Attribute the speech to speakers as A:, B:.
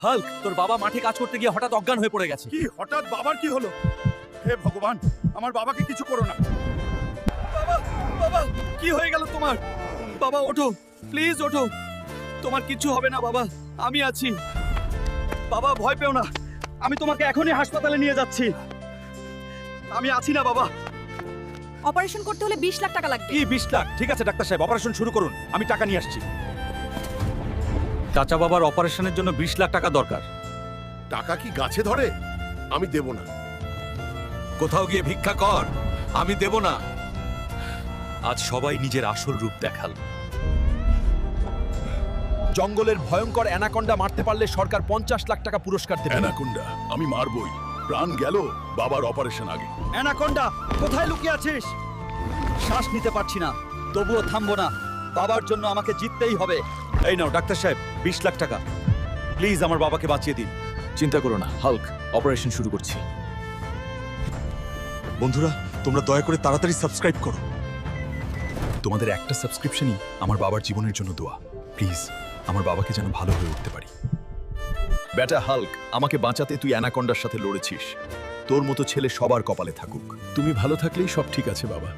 A: Hulk, তোর বাবা মাঠে কাজ করতে গিয়ে হঠাৎ অজ্ঞান হয়ে পড়ে গেছে।
B: কি হঠাৎ বাবার কি হলো? হে ভগবান, আমার বাবাকে কিছু করো না।
A: বাবা, বাবা, কি হয়ে গেল তোমার? বাবা ওঠো, প্লিজ ওঠো। তোমার কিচ্ছু হবে না বাবা, আমি আছি। বাবা ভয় পেও না, আমি তোমাকে এখনই হাসপাতালে নিয়ে যাচ্ছি। আমি আছি না বাবা।
C: অপারেশন করতে হলে 20 লাখ টাকা লাগবে।
B: কি 20 লাখ? ঠিক আছে ডাক্তার সাহেব, অপারেশন শুরু করুন, আমি টাকা নিয়ে আসছি।
A: চাচা বাবার অপারেশনের জন্য 20 লাখ টাকা দরকার।
D: টাকা কি গাছে ধরে? আমি দেব না।
A: কোথাও গিয়ে ভিক্ষা কর, আমি দেব না। আজ সবাই নিজের আসল রূপ দেখাল।
B: জঙ্গলের ভয়ঙ্কর অ্যানাকন্ডা মারতে পারলে সরকার 50 লাখ টাকা পুরস্কার দেবে।
D: অ্যানাকোন্ডা আমি মারবই, প্রাণ গেল বাবার অপারেশন আগে।
A: অ্যানাকন্ডা, কোথায় লুকিয়ে আছিস? শ্বাস নিতে পারছি না, তবুও থামবো না। বাবার জন্য আমাকে জিততেই হবে। এই নাও ডাক্তার সাহেব, 20 লাখ টাকা। প্লিজ আমার বাবাকে বাঁচিয়ে দিন।
E: চিন্তা করো না হাল্ক, অপারেশন শুরু করছি। বন্ধুরা, তোমরা দয়া করে তাড়াতাড়ি সাবস্ক্রাইব করো।
B: তোমাদের একটা সাবস্ক্রিপশনই আমার বাবার জীবনের জন্য দোয়া। প্লিজ আমার বাবাকে যেন ভালো হয়ে উঠতে পারি। বেটা হাল্ক, আমাকে বাঁচাতে তুই অ্যানাকন্ডার সাথে লড়েছিস। তোর মতো ছেলে সবার কপালে থাকুক। তুমি ভালো থাকলেই সব ঠিক আছে বাবা।